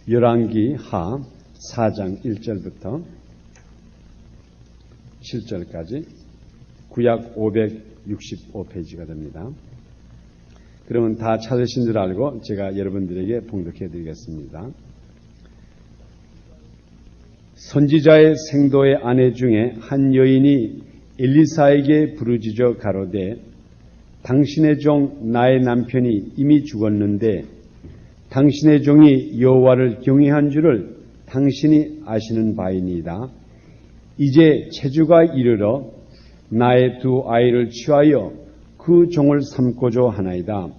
열왕기하 4장 1절부터 7절까지 구약 565페이지가 됩니다. 그러면 다 찾으신 줄 알고 제가 여러분들에게 봉독해 드리겠습니다. 선지자의 생도의 아내 중에 한 여인이 엘리사에게 부르짖어 가로되 당신의 종 나의 남편이 이미 죽었는데 당신의 종이 여호와를 경외한 줄을 당신이 아시는 바이니이다. 이제 체주가 이르러 나의 두 아이를 취하여 그 종을 삼고자 하나이다.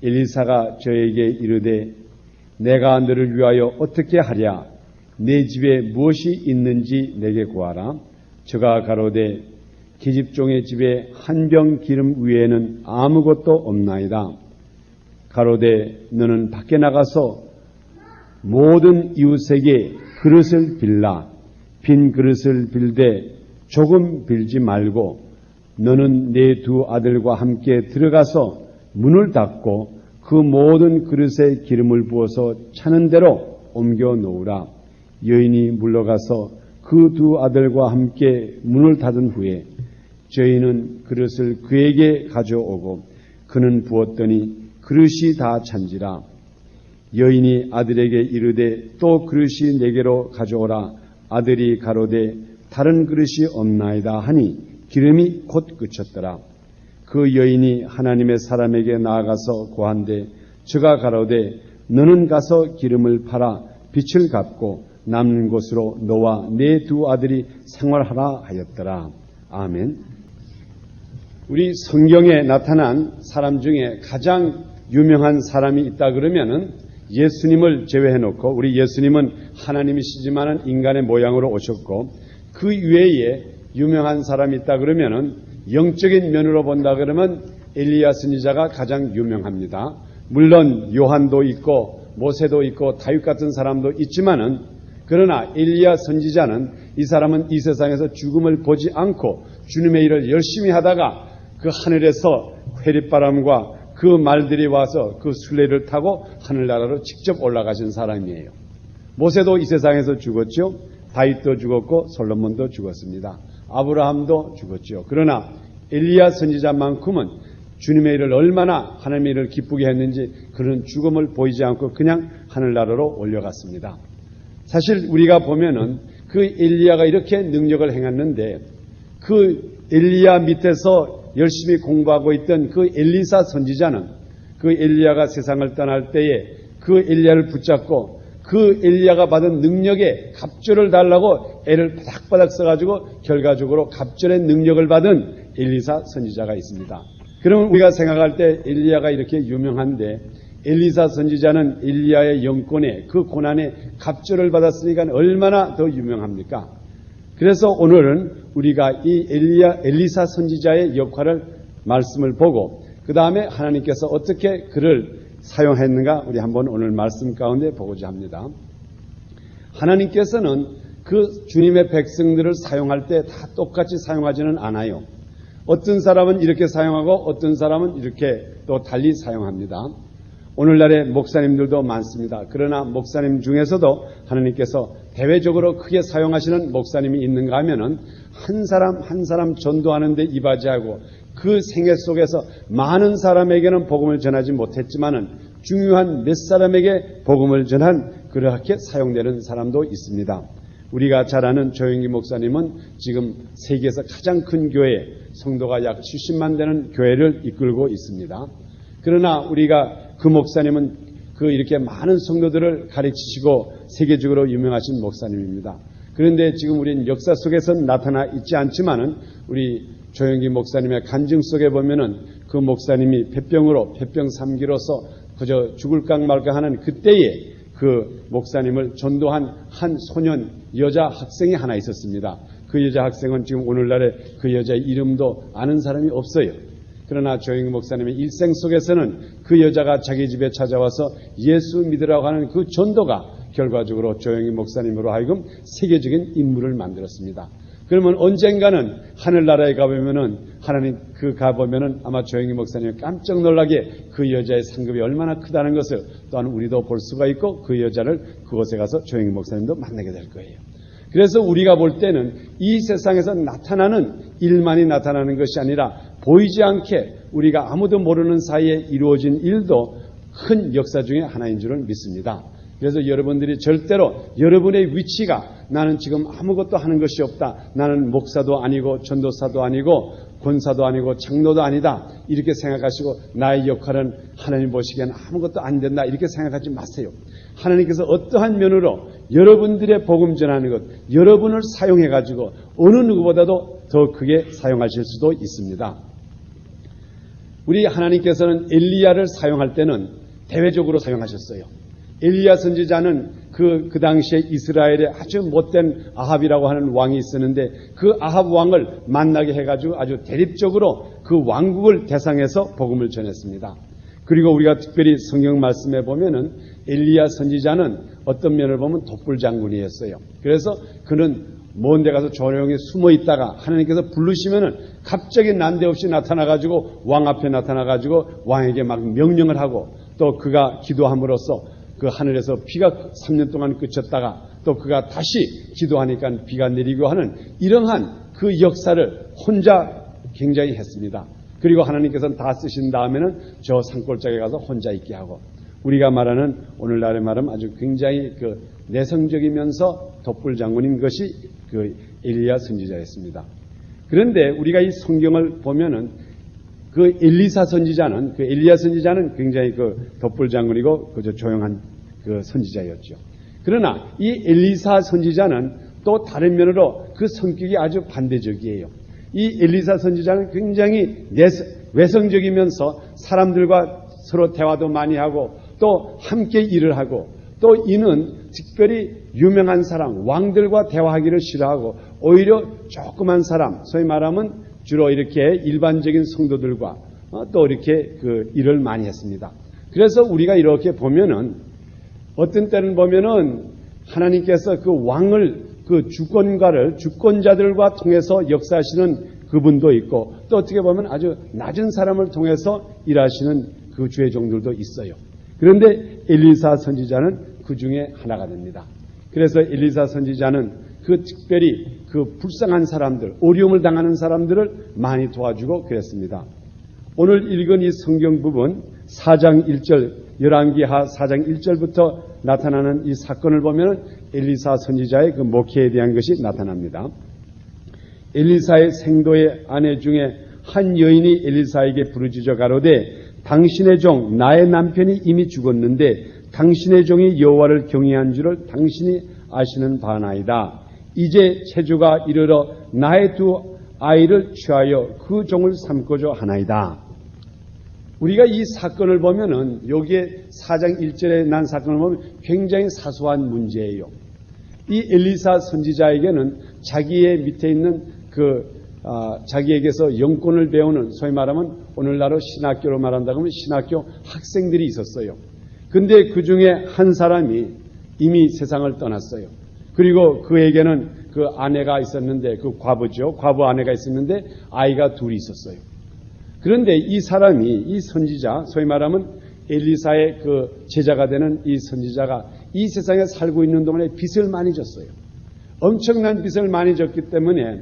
엘리사가 저에게 이르되 내가 너를 위하여 어떻게 하랴? 내 집에 무엇이 있는지 내게 구하라. 저가 가로되 계집종의 집에 한 병 기름 위에는 아무것도 없나이다. 가로되 너는 밖에 나가서 모든 이웃에게 그릇을 빌라. 빈 그릇을 빌되 조금 빌지 말고 너는 내 두 아들과 함께 들어가서 문을 닫고 그 모든 그릇에 기름을 부어서 차는 대로 옮겨 놓으라. 여인이 물러가서 그 두 아들과 함께 문을 닫은 후에 저희는 그릇을 그에게 가져오고 그는 부었더니 그릇이 다 찬지라. 여인이 아들에게 이르되 또 그릇이 내게로 가져오라. 아들이 가로되 다른 그릇이 없나이다 하니 기름이 곧 그쳤더라. 그 여인이 하나님의 사람에게 나아가서 고한데 저가 가로되 너는 가서 기름을 팔아 빚을 갚고 남는 곳으로 너와 네 두 아들이 생활하라 하였더라. 아멘. 우리 성경에 나타난 사람 중에 가장 유명한 사람이 있다 그러면은 예수님을 제외해놓고, 우리 예수님은 하나님이시지만은 인간의 모양으로 오셨고, 그 외에 유명한 사람이 있다 그러면은 영적인 면으로 본다 그러면 엘리야 선지자가 가장 유명합니다. 물론 요한도 있고 모세도 있고 다윗 같은 사람도 있지만은, 그러나 엘리야 선지자는 이 사람은 이 세상에서 죽음을 보지 않고 주님의 일을 열심히 하다가 그 하늘에서 회릿바람과 그 말들이 와서 그 순례를 타고 하늘나라로 직접 올라가신 사람이에요. 모세도 이 세상에서 죽었죠. 다윗도 죽었고 솔로몬도 죽었습니다. 아브라함도 죽었죠. 그러나 엘리야 선지자만큼은 주님의 일을 얼마나 하나님의 일을 기쁘게 했는지 그런 죽음을 보이지 않고 그냥 하늘나라로 올려갔습니다. 사실 우리가 보면은 그 엘리야가 이렇게 능력을 행했는데 그 엘리야 밑에서 열심히 공부하고 있던 그 엘리사 선지자는 그 엘리야가 세상을 떠날 때에 그 엘리야를 붙잡고 그 엘리야가 받은 능력에 갑절을 달라고 애를 바닥바닥 써가지고 결과적으로 갑절의 능력을 받은 엘리사 선지자가 있습니다. 그러면 우리가 생각할 때 엘리야가 이렇게 유명한데 엘리사 선지자는 엘리야의 영권에 그 고난에 갑절을 받았으니까 얼마나 더 유명합니까? 그래서 오늘은 우리가 이 엘리사 선지자의 역할을 말씀을 보고 그 다음에 하나님께서 어떻게 그를 사용했는가 우리 한번 오늘 말씀 가운데 보고자 합니다. 하나님께서는 그 주님의 백성들을 사용할 때 다 똑같이 사용하지는 않아요. 어떤 사람은 이렇게 사용하고 어떤 사람은 이렇게 또 달리 사용합니다. 오늘날의 목사님들도 많습니다. 그러나 목사님 중에서도 하나님께서 대외적으로 크게 사용하시는 목사님이 있는가 하면은 한 사람 한 사람 전도하는 데 이바지하고 그 생애 속에서 많은 사람에게는 복음을 전하지 못했지만은 중요한 몇 사람에게 복음을 전한 그렇게 사용되는 사람도 있습니다. 우리가 잘 아는 조영기 목사님은 지금 세계에서 가장 큰 교회, 성도가 약 70만 되는 교회를 이끌고 있습니다. 그러나 우리가 그 목사님은 그 이렇게 많은 성도들을 가르치시고 세계적으로 유명하신 목사님입니다. 그런데 지금 우리는 역사 속에서는 나타나 있지 않지만은 우리 조영기 목사님의 간증 속에 보면은 그 목사님이 폐병으로 폐병 3기로서 그저 죽을까 말까 하는 그때에 그 목사님을 전도한 한 소년 여자 학생이 하나 있었습니다. 그 여자 학생은 지금 오늘날에 그 여자의 이름도 아는 사람이 없어요. 그러나 조영기 목사님의 일생 속에서는 그 여자가 자기 집에 찾아와서 예수 믿으라고 하는 그 전도가 결과적으로 조영기 목사님으로 하여금 세계적인 인물을 만들었습니다. 그러면 언젠가는 하늘나라에 가보면은 하나님 가보면은 아마 조영희 목사님이 깜짝 놀라게 그 여자의 상급이 얼마나 크다는 것을 또한 우리도 볼 수가 있고 그 여자를 그곳에 가서 조영희 목사님도 만나게 될 거예요. 그래서 우리가 볼 때는 이 세상에서 나타나는 일만이 나타나는 것이 아니라 보이지 않게 우리가 아무도 모르는 사이에 이루어진 일도 큰 역사 중에 하나인 줄을 믿습니다. 그래서 여러분들이 절대로 여러분의 위치가 나는 지금 아무것도 하는 것이 없다. 나는 목사도 아니고 전도사도 아니고 권사도 아니고 장로도 아니다. 이렇게 생각하시고 나의 역할은 하나님 보시기엔 아무것도 안 된다. 이렇게 생각하지 마세요. 하나님께서 어떠한 면으로 여러분들의 복음 전하는 것, 여러분을 사용해가지고 어느 누구보다도 더 크게 사용하실 수도 있습니다. 우리 하나님께서는 엘리야를 사용할 때는 대외적으로 사용하셨어요. 엘리야 선지자는 그 당시에 이스라엘에 아주 못된 아합이라고 하는 왕이 있었는데 그 아합 왕을 만나게 해가지고 아주 대립적으로 그 왕국을 대상해서 복음을 전했습니다. 그리고 우리가 특별히 성경 말씀에 보면은 엘리야 선지자는 어떤 면을 보면 독불 장군이었어요. 그래서 그는 먼 데 가서 조용히 숨어 있다가 하나님께서 부르시면은 갑자기 난데없이 나타나가지고 왕 앞에 나타나가지고 왕에게 막 명령을 하고 또 그가 기도함으로써 그 하늘에서 비가 3년 동안 그쳤다가 또 그가 다시 기도하니까 비가 내리고 하는 이러한 그 역사를 혼자 굉장히 했습니다. 그리고 하나님께서는 다 쓰신 다음에는 저 산골짜기에 가서 혼자 있게 하고 우리가 말하는 오늘날의 말은 아주 굉장히 그 내성적이면서 독불 장군인 것이 그 엘리야 선지자였습니다. 그런데 우리가 이 성경을 보면은 그 엘리사 선지자는 그 엘리야 선지자는 굉장히 그 독불 장군이고 그저 조용한 그 선지자였죠. 그러나 이 엘리사 선지자는 또 다른 면으로 그 성격이 아주 반대적이에요. 이 엘리사 선지자는 굉장히 외성적이면서 사람들과 서로 대화도 많이 하고 또 함께 일을 하고 또 이는 특별히 유명한 사람, 왕들과 대화하기를 싫어하고 오히려 조그만 사람, 소위 말하면 주로 이렇게 일반적인 성도들과 또 이렇게 그 일을 많이 했습니다. 그래서 우리가 이렇게 보면은 어떤 때는 보면은 하나님께서 그 왕을 그 주권자들과 통해서 역사하시는 그분도 있고 또 어떻게 보면 아주 낮은 사람을 통해서 일하시는 그 주의 종들도 있어요. 그런데 엘리사 선지자는 그 중에 하나가 됩니다. 그래서 엘리사 선지자는 그 특별히 그 불쌍한 사람들, 어려움을 당하는 사람들을 많이 도와주고 그랬습니다. 오늘 읽은 이 성경 부분 4장 1절, 열왕기하 4장 1절부터 나타나는 이 사건을 보면 엘리사 선지자의 그 목회에 대한 것이 나타납니다. 엘리사의 생도의 아내 중에 한 여인이 엘리사에게 부르짖어 가로되 당신의 종 나의 남편이 이미 죽었는데 당신의 종이 여호와를 경외한 줄을 당신이 아시는 바나이다. 이제 체주가 이르러 나의 두 아이를 취하여 그 종을 삼고자 하나이다. 우리가 이 사건을 보면은 여기에 4장 1절에 난 사건을 보면 굉장히 사소한 문제예요. 이 엘리사 선지자에게는 자기의 밑에 있는 자기에게서 영권을 배우는 소위 말하면 오늘날로 신학교로 말한다고 하면 신학교 학생들이 있었어요. 근데 그 중에 한 사람이 이미 세상을 떠났어요. 그리고 그에게는 그 아내가 있었는데 그 과부죠. 과부 아내가 있었는데 아이가 둘이 있었어요. 그런데 이 사람이 이 선지자 소위 말하면 엘리사의 그 제자가 되는 이 선지자가 이 세상에 살고 있는 동안에 빚을 많이 졌어요. 엄청난 빚을 많이 졌기 때문에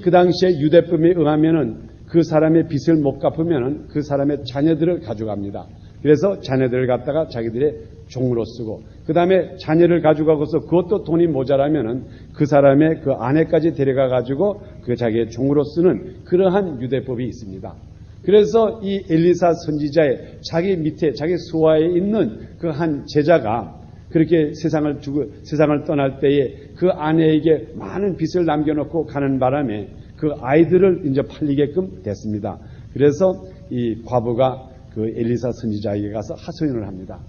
그 당시에 유대법에 의하면은 그 사람의 빚을 못 갚으면은 그 사람의 자녀들을 가져갑니다. 그래서 자녀들을 갖다가 자기들의 종으로 쓰고 그 다음에 자녀를 가져가고서 그것도 돈이 모자라면은 그 사람의 그 아내까지 데려가 가지고 그 자기의 종으로 쓰는 그러한 유대법이 있습니다. 그래서 이 엘리사 선지자의 자기 밑에 자기 수하에 있는 그 한 제자가 그렇게 세상을 떠날 때에 그 아내에게 많은 빚을 남겨놓고 가는 바람에 그 아이들을 이제 팔리게끔 됐습니다. 그래서 이 과부가 그 엘리사 선지자에게 가서 하소연을 합니다.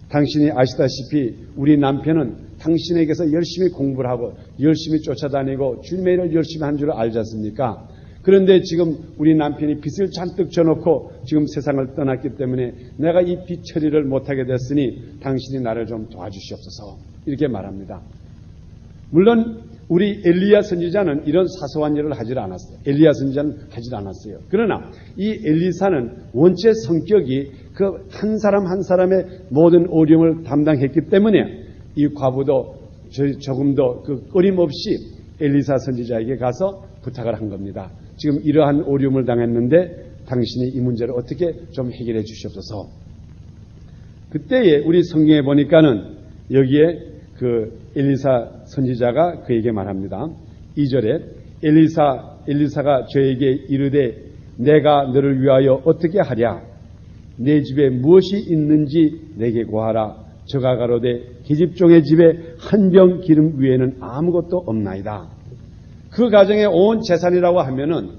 당신이 아시다시피 우리 남편은 당신에게서 열심히 공부를 하고 열심히 쫓아다니고 주님의 일을 열심히 한 줄 알지 않습니까? 그런데 지금 우리 남편이 빚을 잔뜩 져놓고 지금 세상을 떠났기 때문에 내가 이 빚 처리를 못하게 됐으니 당신이 나를 좀 도와주시옵소서 이렇게 말합니다. 물론 우리 엘리야 선지자는 이런 사소한 일을 하질 않았어요. 엘리야 선지자는 하질 않았어요. 그러나 이 엘리사는 원체 성격이 그 한 사람 한 사람의 모든 어려움을 담당했기 때문에 이 과부도 조금도 그 끊임없이 엘리사 선지자에게 가서 부탁을 한 겁니다. 지금 이러한 어려움을 당했는데 당신이 이 문제를 어떻게 좀 해결해 주시옵소서. 그때에 우리 성경에 보니까는 여기에 그 엘리사 선지자가 그에게 말합니다. 2절에 엘리사가 저에게 이르되 내가 너를 위하여 어떻게 하랴? 내 집에 무엇이 있는지 내게 고하라. 저가 가로되 계집종의 집에 한 병 기름 위에는 아무것도 없나이다. 그 가정의 온 재산이라고 하면은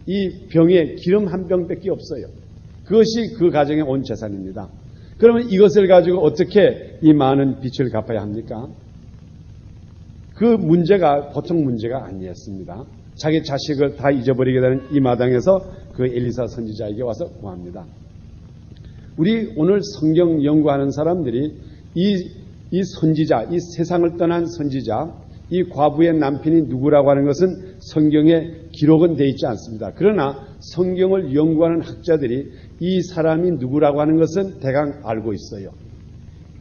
이 병에 기름 한 병밖에 없어요. 그것이 그 가정의 온 재산입니다. 그러면 이것을 가지고 어떻게 이 많은 빚을 갚아야 합니까? 그 문제가 보통 문제가 아니었습니다. 자기 자식을 다 잊어버리게 되는 이 마당에서 그 엘리사 선지자에게 와서 구합니다. 우리 오늘 성경 연구하는 사람들이 이 선지자, 이 세상을 떠난 선지자, 이 과부의 남편이 누구라고 하는 것은 성경에 기록은 되어 있지 않습니다. 그러나 성경을 연구하는 학자들이 이 사람이 누구라고 하는 것은 대강 알고 있어요.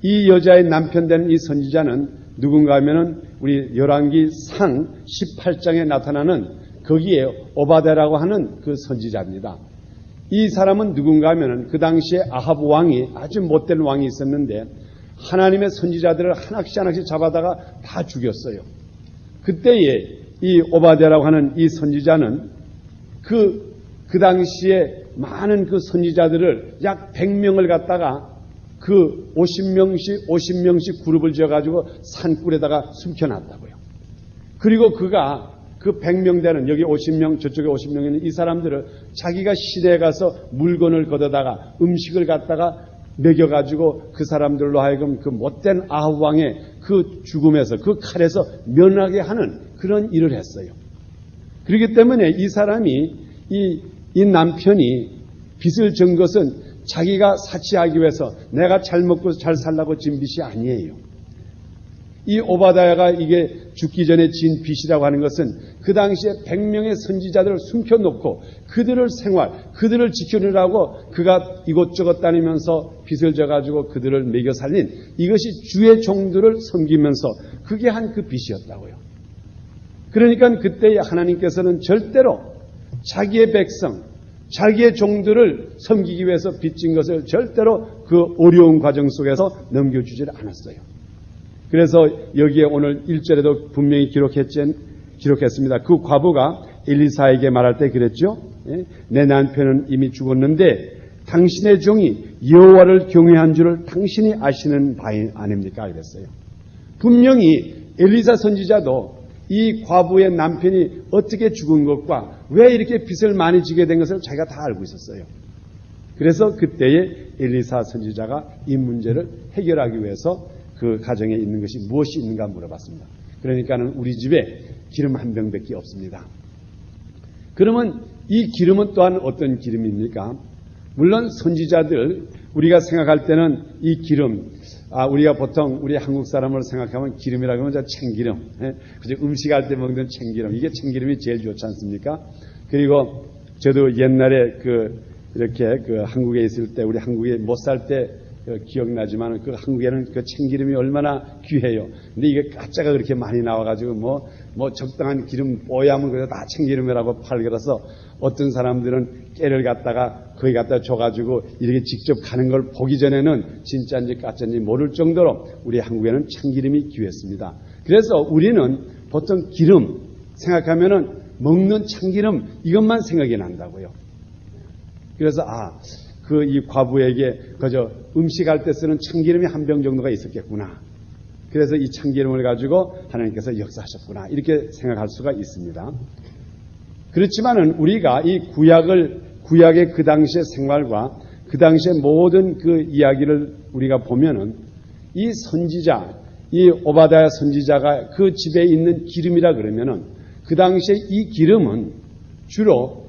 이 여자의 남편 되는 이 선지자는 누군가 하면은 우리 열왕기 상 18장에 나타나는 거기에 오바댜라고 하는 그 선지자입니다. 이 사람은 누군가 하면은 그 당시에 아합 왕이 아주 못된 왕이 있었는데 하나님의 선지자들을 하나씩 잡아다가 다 죽였어요. 그때에 이 오바댜라고 하는 이 선지자는 그 당시에 많은 그 선지자들을 약 100명을 갖다가 그 50명씩 그룹을 지어가지고 산굴에다가 숨겨놨다고요. 그리고 그가 그 100명 되는 여기 50명 저쪽에 50명 있는 이 사람들을 자기가 시내에 가서 물건을 걷어다가 음식을 갖다가 먹여가지고 그 사람들로 하여금 그 못된 아합 왕의 그 죽음에서 그 칼에서 면하게 하는 그런 일을 했어요. 그렇기 때문에 이 사람이 이 남편이 빚을 진 것은 자기가 사치하기 위해서 내가 잘 먹고 잘 살라고 진 빚이 아니에요. 이 오바댜가 이게 죽기 전에 진 빚이라고 하는 것은 그 당시에 100명의 선지자들을 숨겨놓고 그들을 그들을 지켜내라고 그가 이곳저곳 다니면서 빚을 져가지고 그들을 먹여 살린 이것이 주의 종들을 섬기면서 그게 한 그 빚이었다고요. 그러니까 그때 하나님께서는 절대로 자기의 백성, 자기의 종들을 섬기기 위해서 빚진 것을 절대로 그 어려운 과정 속에서 넘겨주질 않았어요. 그래서 여기에 오늘 1절에도 분명히 기록했습니다. 그 과부가 엘리사에게 말할 때 그랬죠. 내 남편은 이미 죽었는데 당신의 종이 여호와를 경외한 줄을 당신이 아시는 바 아닙니까? 그랬어요. 분명히 엘리사 선지자도 이 과부의 남편이 어떻게 죽은 것과 왜 이렇게 빚을 많이 지게 된 것을 자기가 다 알고 있었어요. 그래서 그때에 엘리사 선지자가 이 문제를 해결하기 위해서 그 가정에 있는 것이 무엇이 있는가 물어봤습니다. 그러니까는 우리 집에 기름 한 병밖에 없습니다. 그러면 이 기름은 또한 어떤 기름입니까? 물론 선지자들 우리가 생각할 때는 이 기름 우리가 보통 우리 한국 사람을 생각하면 기름이라고 하면 참기름, 그죠? 음식할 때 먹는 참기름, 이게 참기름이 제일 좋지 않습니까? 그리고 저도 옛날에 이렇게 한국에 있을 때 우리 한국에 못 살 때 기억나지만 그 한국에는 그 참기름이 얼마나 귀해요. 근데 이게 가짜가 그렇게 많이 나와가지고 뭐 적당한 기름 뽀야면 그래서 다 참기름이라고 팔더라서 어떤 사람들은 깨를 갖다가 거기 갖다 줘가지고 이렇게 직접 가는 걸 보기 전에는 진짜인지 가짜인지 모를 정도로 우리 한국에는 참기름이 귀했습니다. 그래서 우리는 보통 기름 생각하면은 먹는 참기름 이것만 생각이 난다고요. 그래서 이 과부에게 그저 음식할 때 쓰는 참기름이 한 병 정도가 있었겠구나. 그래서 이 참기름을 가지고 하나님께서 역사하셨구나. 이렇게 생각할 수가 있습니다. 그렇지만은 우리가 이 구약의 그 당시의 생활과 그 당시의 모든 그 이야기를 우리가 보면은 이 선지자, 이 오바댜 선지자가 그 집에 있는 기름이라 그러면은 그 당시에 이 기름은 주로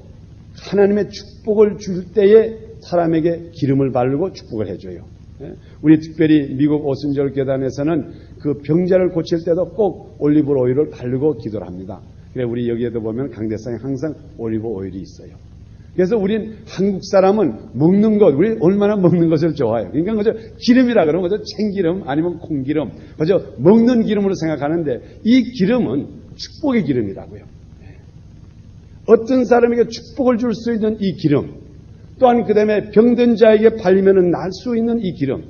하나님의 축복을 줄 때에 사람에게 기름을 바르고 축복을 해줘요. 우리 특별히 미국 오순절 교단에서는 그 병자를 고칠 때도 꼭 올리브 오일을 바르고 기도를 합니다. 그래 우리 여기에도 보면 강대상에 항상 올리브 오일이 있어요. 그래서 우린 한국 사람은 먹는 것, 우리 얼마나 먹는 것을 좋아해요. 그러니까 그저 기름이라 그러면 그저 참기름 아니면 콩기름, 그저 먹는 기름으로 생각하는데 이 기름은 축복의 기름이라고요. 어떤 사람에게 축복을 줄 수 있는 이 기름, 또한 그 다음에 병든 자에게 발리면 날 수 있는 이 기름,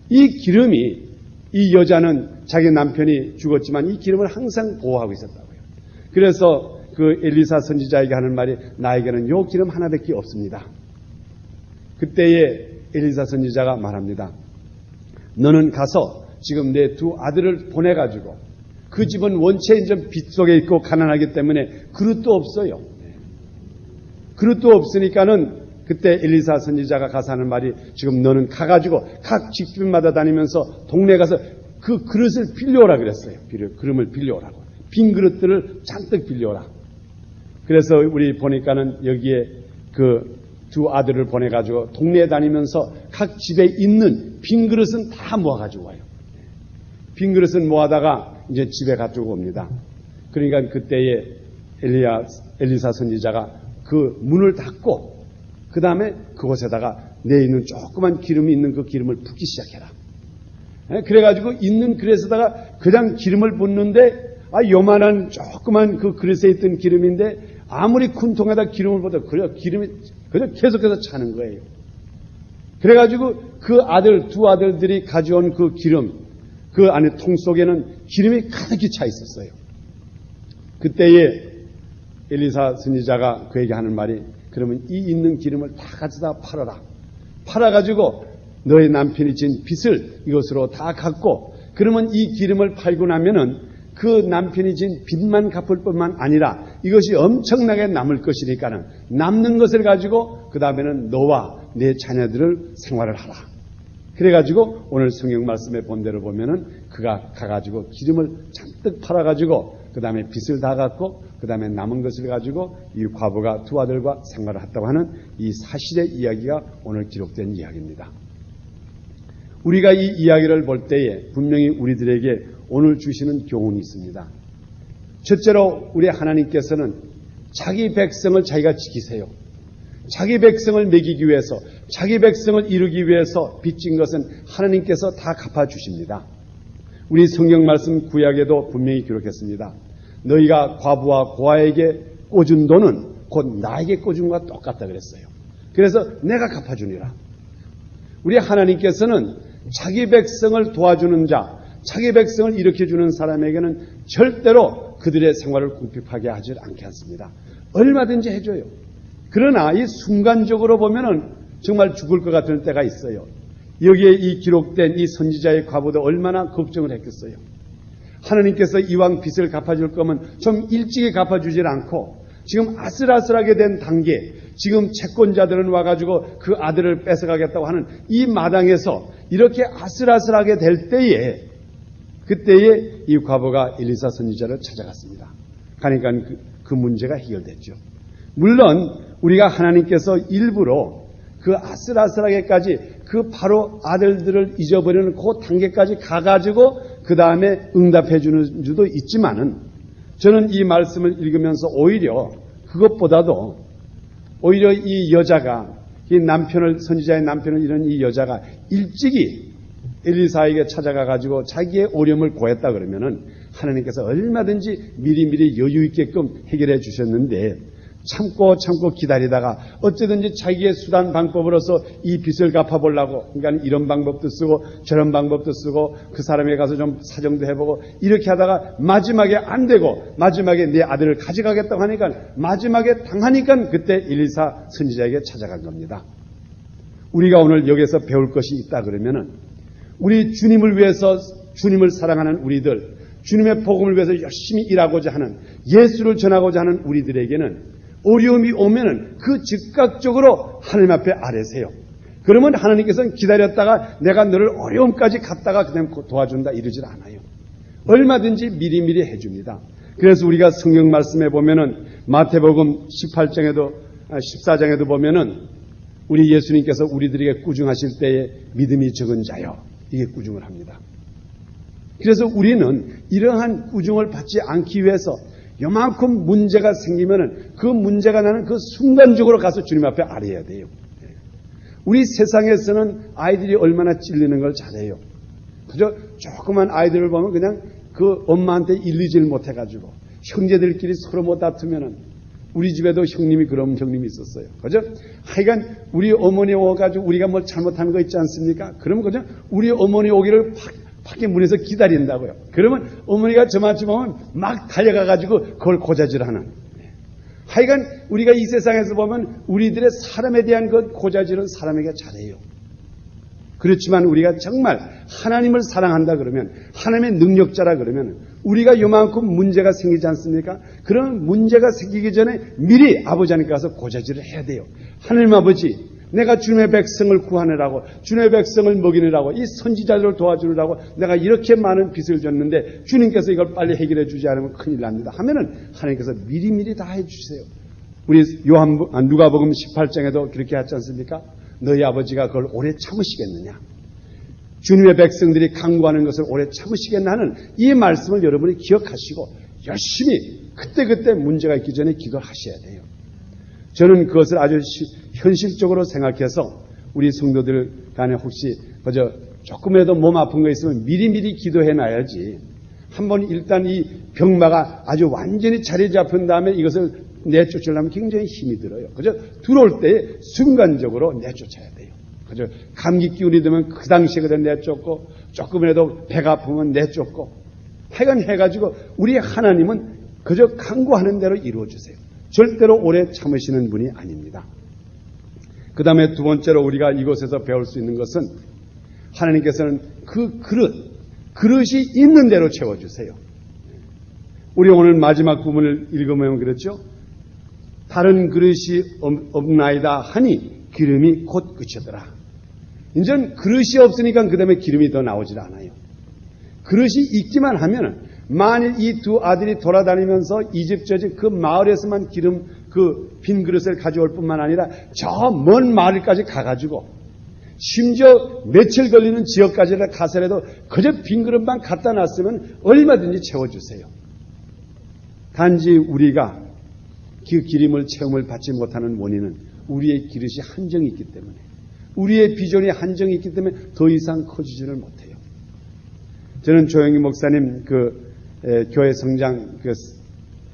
이 기름이 이 여자는 자기 남편이 죽었지만 이 기름을 항상 보호하고 있었다고요. 그래서 그 엘리사 선지자에게 하는 말이 나에게는 요 기름 하나밖에 없습니다. 그때에 엘리사 선지자가 말합니다. 너는 가서 지금 내 두 아들을 보내가지고 그 집은 원체 이제 빚 속에 있고 가난하기 때문에 그릇도 없어요. 그릇도 없으니까는 그때 엘리사 선지자가 가서 하는 말이 지금 너는 가가지고 각 집집마다 다니면서 동네 가서 그 그릇을 빌려오라 그랬어요. 그릇을 빌려오라고. 빈 그릇들을 잔뜩 빌려오라. 그래서 우리 보니까는 여기에 그 두 아들을 보내가지고 동네에 다니면서 각 집에 있는 빈 그릇은 다 모아가지고 와요. 빈 그릇은 모아다가 이제 집에 가지고 옵니다. 그러니까 그때에 엘리사 선지자가 그 문을 닫고 그 다음에 그곳에다가 내 있는 조그만 기름이 있는 그 기름을 붓기 시작해라. 그래가지고 있는 그릇에다가 그냥 기름을 붓는데 요만한 조그만 그 그릇에 있던 기름인데 아무리 큰 통에다 기름을 붓어도 기름이 그냥 계속해서 차는 거예요. 그래가지고 그 두 아들들이 가져온 그 기름, 그 안에 통 속에는 기름이 가득히 차 있었어요. 그때에 엘리사 선지자가 그에게 하는 말이 그러면 이 있는 기름을 다 가져다 팔아라. 팔아가지고 너의 남편이 진 빚을 이것으로 다 갚고 그러면 이 기름을 팔고 나면은 그 남편이 진 빚만 갚을 뿐만 아니라 이것이 엄청나게 남을 것이니까는 남는 것을 가지고 그 다음에는 너와 내 자녀들을 생활을 하라. 그래가지고 오늘 성경 말씀의 본대로 보면은 그가 가가지고 기름을 잔뜩 팔아가지고 그 다음에 빚을 다 갚고 그 다음에 남은 것을 가지고 이 과부가 두 아들과 생활을 했다고 하는 이 사실의 이야기가 오늘 기록된 이야기입니다. 우리가 이 이야기를 볼 때에 분명히 우리들에게 오늘 주시는 교훈이 있습니다. 첫째로 우리 하나님께서는 자기 백성을 자기가 지키세요. 자기 백성을 먹이기 위해서 자기 백성을 이루기 위해서 빚진 것은 하나님께서 다 갚아주십니다. 우리 성경 말씀 구약에도 분명히 기록했습니다. 너희가 과부와 고아에게 꽂은 돈은 곧 나에게 꽂은 것과 똑같다 그랬어요. 그래서 내가 갚아주니라. 우리 하나님께서는 자기 백성을 도와주는 자, 자기 백성을 일으켜주는 사람에게는 절대로 그들의 생활을 궁핍하게 하지 않게 않습니다. 얼마든지 해줘요. 그러나 이 순간적으로 보면은 정말 죽을 것 같은 때가 있어요. 여기에 이 기록된 이 선지자의 과부도 얼마나 걱정을 했겠어요. 하나님께서 이왕 빚을 갚아줄 거면 좀 일찍이 갚아주질 않고 지금 아슬아슬하게 된 단계, 지금 채권자들은 와가지고 그 아들을 뺏어가겠다고 하는 이 마당에서 이렇게 아슬아슬하게 될 때에 그때에 이 과부가 엘리사 선지자를 찾아갔습니다. 그러니까 그 문제가 해결됐죠. 물론 우리가 하나님께서 일부러 그 아슬아슬하게까지 그 바로 아들들을 잊어버리는 그 단계까지 가가지고 그 다음에 응답해 주는 주도 있지만은 저는 이 말씀을 읽으면서 오히려 그것보다도 오히려 이 여자가 이 남편을 선지자의 남편을 잃은 이 여자가 일찍이 엘리사에게 찾아가 가지고 자기의 어려움을 고했다 그러면은 하나님께서 얼마든지 미리미리 여유 있게끔 해결해 주셨는데 참고 기다리다가 어쩌든지 자기의 수단 방법으로서 이 빚을 갚아보려고 그러니까 이런 방법도 쓰고 저런 방법도 쓰고 그 사람에 가서 좀 사정도 해보고 이렇게 하다가 마지막에 안 되고 마지막에 내 아들을 가져가겠다고 하니까 마지막에 당하니까 그때 엘리사 선지자에게 찾아간 겁니다. 우리가 오늘 여기서 배울 것이 있다 그러면은 우리 주님을 위해서 주님을 사랑하는 우리들 주님의 복음을 위해서 열심히 일하고자 하는 예수를 전하고자 하는 우리들에게는 어려움이 오면은 그 즉각적으로 하나님 앞에 아뢰세요. 그러면 하나님께서는 기다렸다가 내가 너를 어려움까지 갔다가 그냥 도와준다 이러질 않아요. 얼마든지 미리미리 해줍니다. 그래서 우리가 성경 말씀에 보면은 마태복음 14장에도 보면은 우리 예수님께서 우리들에게 꾸중하실 때에 믿음이 적은 자여, 이게 꾸중을 합니다. 그래서 우리는 이러한 꾸중을 받지 않기 위해서 요만큼 문제가 생기면은 그 문제가 나는 그 순간적으로 가서 주님 앞에 아뢰야 돼요. 우리 세상에서는 아이들이 얼마나 찔리는 걸 잘해요. 그저 조그만 아이들을 보면 그냥 그 엄마한테 일리질 못해가지고 형제들끼리 서로 못 다투면은 우리 집에도 형님이 그런 형님이 있었어요. 그죠? 하여간 우리 어머니 오가지고 우리가 뭘 잘못한 거 있지 않습니까? 그러면 그죠? 우리 어머니 오기를 밖에 문에서 기다린다고요. 그러면 어머니가 저만치 보면 막 달려가가지고 그걸 고자질하는. 하여간 우리가 이 세상에서 보면 우리들의 사람에 대한 그 고자질은 사람에게 잘해요. 그렇지만 우리가 정말 하나님을 사랑한다 그러면, 하나님의 능력자라 그러면 우리가 요만큼 문제가 생기지 않습니까? 그런 문제가 생기기 전에 미리 아버지 하나님께 가서 고자질을 해야 돼요. 하나님 아버지, 내가 주님의 백성을 구하느라고, 주님의 백성을 먹이느라고, 이 선지자들을 도와주느라고 내가 이렇게 많은 빚을 졌는데 주님께서 이걸 빨리 해결해 주지 않으면 큰일 납니다 하면은 하나님께서 미리미리 다 해주세요. 우리 누가복음 18장에도 그렇게 하지 않습니까? 너희 아버지가 그걸 오래 참으시겠느냐? 주님의 백성들이 강구하는 것을 오래 참으시겠나 하는 이 말씀을 여러분이 기억하시고 열심히 그때그때 문제가 있기 전에 기도하셔야 돼요. 저는 그것을 아주 현실적으로 생각해서 우리 성도들 간에 혹시 그저 조금이라도 몸 아픈 거 있으면 미리미리 기도해 놔야지. 한번 일단 이 병마가 아주 완전히 자리 잡힌 다음에 이것을 내쫓으려면 굉장히 힘이 들어요. 그저 들어올 때 순간적으로 내쫓아야 돼요. 그저 감기 기운이 들면 그 당시에 그대로 내쫓고, 조금이라도 배가 아프면 내쫓고, 하여간 해가지고 우리 하나님은 그저 간구하는 대로 이루어주세요. 절대로 오래 참으시는 분이 아닙니다. 그 다음에 두 번째로 우리가 이곳에서 배울 수 있는 것은 하나님께서는 그 그릇이 있는 대로 채워주세요. 우리 오늘 마지막 부분을 읽으면 그렇죠? 다른 그릇이 없나이다 하니 기름이 곧 그쳐더라. 이제는 그릇이 없으니까 그 다음에 기름이 더 나오질 않아요. 그릇이 있기만 하면 만일 이 두 아들이 돌아다니면서 이집 저집 그 마을에서만 기름 그 빈 그릇을 가져올 뿐만 아니라 저 먼 마을까지 가가지고 심지어 며칠 걸리는 지역까지 가서라도 그저 빈 그릇만 갖다 놨으면 얼마든지 채워주세요. 단지 우리가 그 기름을 체험을 받지 못하는 원인은 우리의 그릇이 한정이 있기 때문에, 우리의 비전이 한정이 있기 때문에 더 이상 커지지를 못해요. 저는 조영희 목사님 교회 성장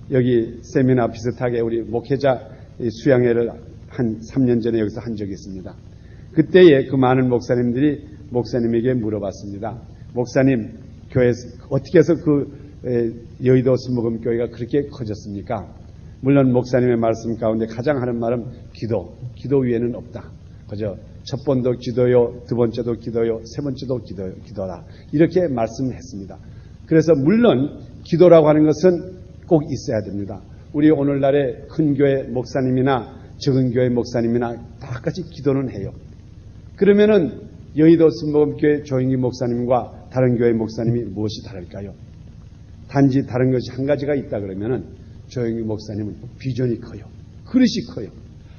여기 세미나 비슷하게 우리 목회자 수양회를 한 3년 전에 여기서 한 적이 있습니다. 그때에 그 많은 목사님들이 목사님에게 물어봤습니다. 목사님, 교회 어떻게 해서 여의도 순복음교회가 그렇게 커졌습니까? 물론 목사님의 말씀 가운데 가장 하는 말은 기도 위에는 없다. 그저 첫 번도 기도요, 두 번째도 기도요, 세 번째도 기도다. 이렇게 말씀했습니다. 그래서 물론 기도라고 하는 것은 꼭 있어야 됩니다. 우리 오늘날의 큰 교회 목사님이나 적은 교회 목사님이나 다 같이 기도는 해요. 그러면은 여의도 순복음교회 조영희 목사님과 다른 교회 목사님이 무엇이 다를까요? 단지 다른 것이 한 가지가 있다 그러면은 조영희 목사님은 비전이 커요. 그릇이 커요.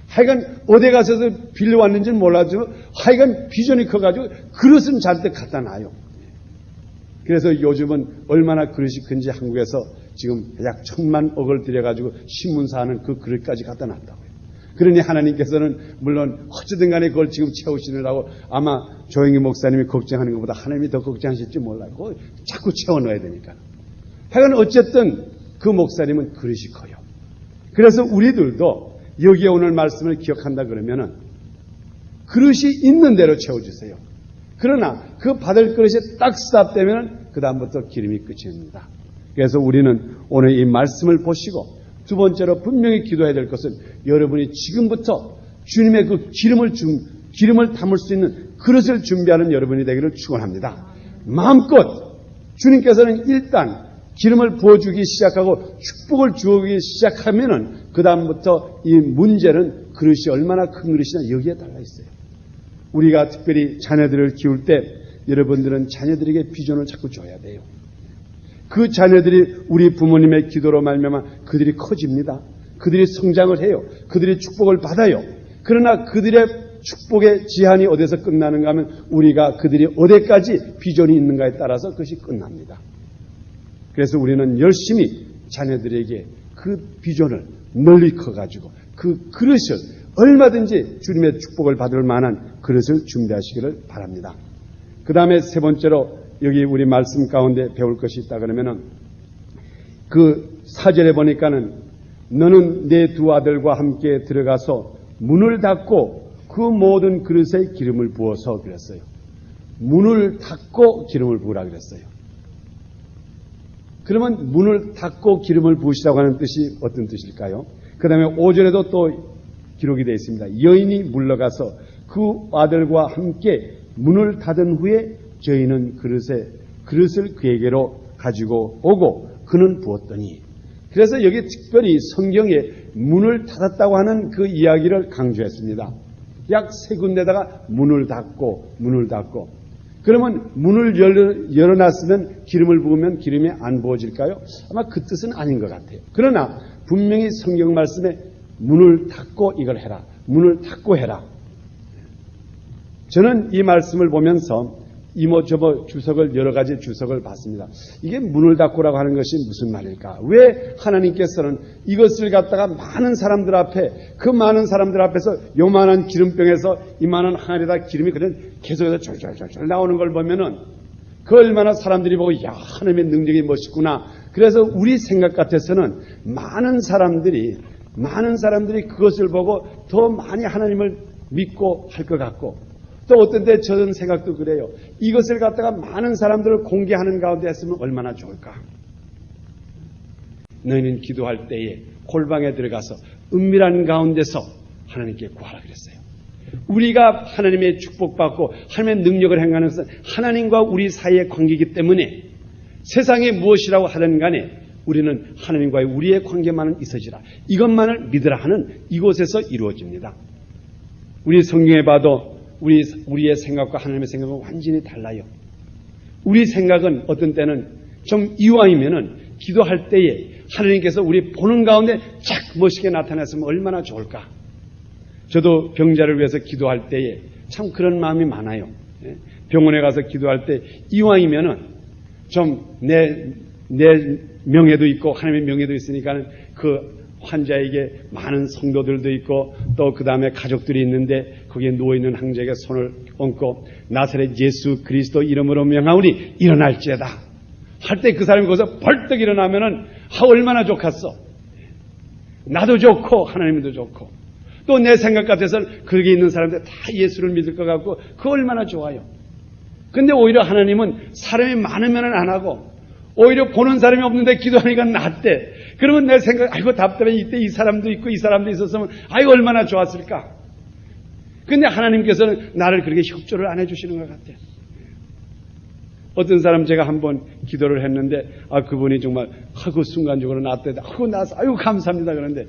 하여간 어디 가서도 빌려왔는지는 몰라도 하여간 비전이 커가지고 그릇은 잔뜩 갖다 놔요. 그래서 요즘은 얼마나 그릇이 큰지 한국에서 지금 약 1000만 들여가지고 신문사 하는 그 그릇까지 갖다 놨다고요. 그러니 하나님께서는 물론 어쨌든 간에 그걸 지금 채우시느라고 아마 조영희 목사님이 걱정하는 것보다 하나님이 더 걱정하실지 몰라요. 자꾸 채워넣어야 되니까. 하여간 어쨌든 그 목사님은 그릇이 커요. 그래서 우리들도 여기에 오늘 말씀을 기억한다 그러면은 그릇이 있는 대로 채워주세요. 그러나 그 받을 그릇이 딱 스탑되면 그 다음부터 기름이 끝입니다. 그래서 우리는 오늘 이 말씀을 보시고 두 번째로 분명히 기도해야 될 것은 여러분이 지금부터 주님의 그 기름을 담을 수 있는 그릇을 준비하는 여러분이 되기를 축원합니다. 마음껏 주님께서는 일단 기름을 부어주기 시작하고 축복을 주기 시작하면은 그 다음부터 이 문제는 그릇이 얼마나 큰 그릇이냐 여기에 달라 있어요. 우리가 특별히 자녀들을 키울 때 여러분들은 자녀들에게 비전을 자꾸 줘야 돼요. 그 자녀들이 우리 부모님의 기도로 말미암아 그들이 커집니다. 그들이 성장을 해요. 그들이 축복을 받아요. 그러나 그들의 축복의 지한이 어디서 끝나는가 하면 우리가 그들이 어디까지 비전이 있는가에 따라서 그것이 끝납니다. 그래서 우리는 열심히 자녀들에게 그 비전을 널리 커가지고 그 그릇을 얼마든지 주님의 축복을 받을 만한 그릇을 준비하시기를 바랍니다. 그 다음에 세 번째로 여기 우리 말씀 가운데 배울 것이 있다 그러면은 그 4절에 보니까는 너는 내 두 아들과 함께 들어가서 문을 닫고 그 모든 그릇에 기름을 부어서 그랬어요. 문을 닫고 기름을 부으라 그랬어요. 그러면 문을 닫고 기름을 부으시라고 하는 뜻이 어떤 뜻일까요? 그 다음에 5절에도 또 기록이 되어 있습니다. 여인이 물러가서 그 아들과 함께 문을 닫은 후에 저희는 그릇을 그에게로 가지고 오고 그는 부었더니, 그래서 여기 특별히 성경에 문을 닫았다고 하는 그 이야기를 강조했습니다. 약 3군데다가 문을 닫고 그러면 문을 열어놨으면 기름을 부으면 기름이 안 부어질까요? 아마 그 뜻은 아닌 것 같아요. 그러나 분명히 성경 말씀에 문을 닫고 이걸 해라, 문을 닫고 해라. 저는 이 말씀을 보면서 이모저모 주석을, 여러 가지 주석을 봤습니다. 이게 문을 닫고라고 하는 것이 무슨 말일까? 왜 하나님께서는 이것을 갖다가 많은 사람들 앞에, 그 많은 사람들 앞에서 요만한 기름병에서 이만한 항아리에다 기름이 그냥 계속해서 졸졸졸 나오는 걸 보면은 그 얼마나 사람들이 보고 야, 하나님의 능력이 멋있구나. 그래서 우리 생각 같아서는 많은 사람들이 그것을 보고 더 많이 하나님을 믿고 할 것 같고, 또 어떤 때 저는 생각도 그래요. 이것을 갖다가 많은 사람들을 공개하는 가운데 했으면 얼마나 좋을까. 너희는 기도할 때에 골방에 들어가서 은밀한 가운데서 하나님께 구하라 그랬어요. 우리가 하나님의 축복받고 하나님의 능력을 행하는 것은 하나님과 우리 사이의 관계이기 때문에 세상에 무엇이라고 하든 간에 우리는 하나님과의 우리의 관계만은 있어지라, 이것만을 믿으라 하는 이곳에서 이루어집니다. 우리 성경에 봐도 우리의 생각과 하나님의 생각은 완전히 달라요. 우리 생각은 어떤 때는 좀 이왕이면은 기도할 때에 하나님께서 우리 보는 가운데 쫙 멋있게 나타났으면 얼마나 좋을까. 저도 병자를 위해서 기도할 때에 참 그런 마음이 많아요. 병원에 가서 기도할 때 이왕이면은 좀 내 명예도 있고 하나님의 명예도 있으니까는 그 환자에게 많은 성도들도 있고 또 그 다음에 가족들이 있는데 거기에 누워있는 황제에게 손을 얹고 나사렛 예수 그리스도 이름으로 명하오니 일어날지어다 할 때 그 사람이 거기서 벌떡 일어나면은 얼마나 좋겠어. 나도 좋고 하나님도 좋고 또 내 생각 같아서는 거기에 있는 사람들 다 예수를 믿을 것 같고 그거 얼마나 좋아요. 근데 오히려 하나님은 사람이 많으면 안 하고 오히려 보는 사람이 없는데 기도하니까 낫대. 그러면 내 생각, 아이고 답답해. 이때 이 사람도 있고 이 사람도 있었으면 아이고 얼마나 좋았을까. 근데 하나님께서는 나를 그렇게 협조를 안 해주시는 것 같아요. 어떤 사람 제가 한번 기도를 했는데 그분이 정말 그 순간적으로 낫대. 나서 아이고 감사합니다. 그런데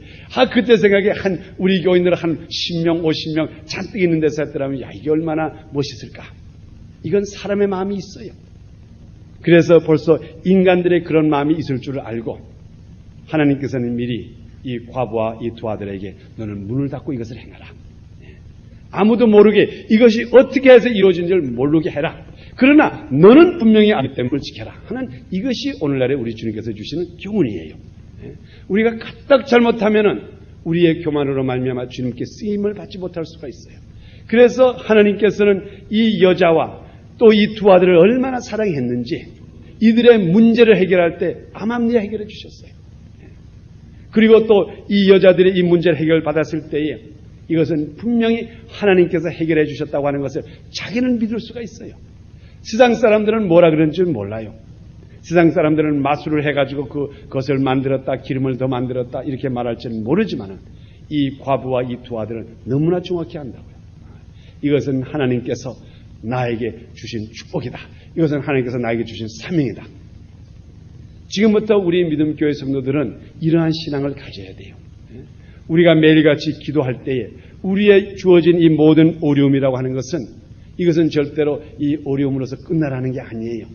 그때 생각에 우리 교인들 한 10명 50명 잔뜩 있는 데서 했더라면 야 이게 얼마나 멋있을까. 이건 사람의 마음이 있어요. 그래서 벌써 인간들의 그런 마음이 있을 줄을 알고 하나님께서는 미리 이 과부와 이 두 아들에게 너는 문을 닫고 이것을 행하라. 아무도 모르게 이것이 어떻게 해서 이루어진 줄 모르게 해라. 그러나 너는 분명히 알기 때문에 지켜라 하는 이것이 오늘날에 우리 주님께서 주시는 교훈이에요. 우리가 까딱 잘못하면은 우리의 교만으로 말미암아 주님께 쓰임을 받지 못할 수가 있어요. 그래서 하나님께서는 이 여자와 또 이 두 아들을 얼마나 사랑했는지 이들의 문제를 해결할 때 암암리에 해결해 주셨어요. 그리고 또 이 여자들의 이 문제를 해결받았을 때에 이것은 분명히 하나님께서 해결해 주셨다고 하는 것을 자기는 믿을 수가 있어요. 세상 사람들은 뭐라 그런지 몰라요. 세상 사람들은 마술을 해가지고 그것을 만들었다, 기름을 더 만들었다 이렇게 말할지는 모르지만 이 과부와 이 두 아들은 너무나 정확히 안다고요. 이것은 하나님께서 나에게 주신 축복이다. 이것은 하나님께서 나에게 주신 사명이다. 지금부터 우리 믿음교회 성도들은 이러한 신앙을 가져야 돼요. 우리가 매일같이 기도할 때에 우리의 주어진 이 모든 어려움이라고 하는 것은 이것은 절대로 이 어려움으로서 끝나라는 게 아니에요.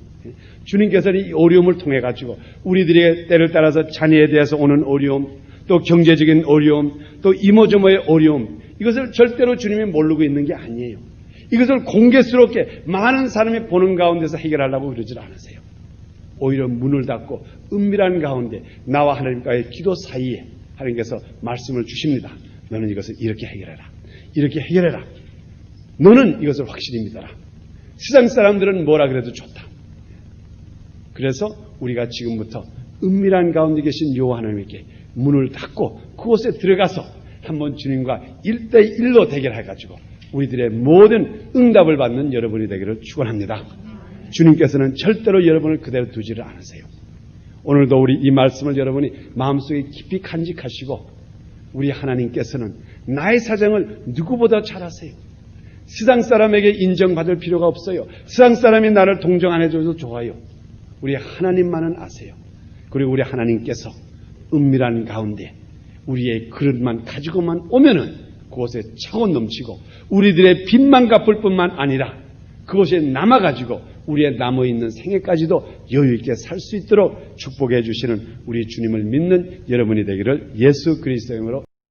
주님께서는 이 어려움을 통해 가지고 우리들의 때를 따라서 자녀에 대해서 오는 어려움, 또 경제적인 어려움, 또 이모저모의 어려움, 이것을 절대로 주님이 모르고 있는 게 아니에요. 이것을 공개스럽게 많은 사람이 보는 가운데서 해결하려고 그러질 않으세요. 오히려 문을 닫고 은밀한 가운데 나와 하나님과의 기도 사이에 하나님께서 말씀을 주십니다. 너는 이것을 이렇게 해결해라. 이렇게 해결해라. 너는 이것을 확실히 믿어라. 세상 사람들은 뭐라 그래도 좋다. 그래서 우리가 지금부터 은밀한 가운데 계신 여호와 하나님께 문을 닫고 그곳에 들어가서 한번 주님과 1대1로 대결해가지고 우리들의 모든 응답을 받는 여러분이 되기를 축원합니다. 주님께서는 절대로 여러분을 그대로 두지를 않으세요. 오늘도 우리 이 말씀을 여러분이 마음속에 깊이 간직하시고 우리 하나님께서는 나의 사정을 누구보다 잘 아세요. 세상 사람에게 인정받을 필요가 없어요. 세상 사람이 나를 동정 안 해줘도 좋아요. 우리 하나님만은 아세요. 그리고 우리 하나님께서 은밀한 가운데 우리의 그릇만 가지고만 오면은 그곳에 차원 넘치고 우리들의 빚만 갚을 뿐만 아니라 그곳에 남아가지고 우리의 남아있는 생애까지도 여유있게 살 수 있도록 축복해 주시는 우리 주님을 믿는 여러분이 되기를 예수 그리스도의 이름으로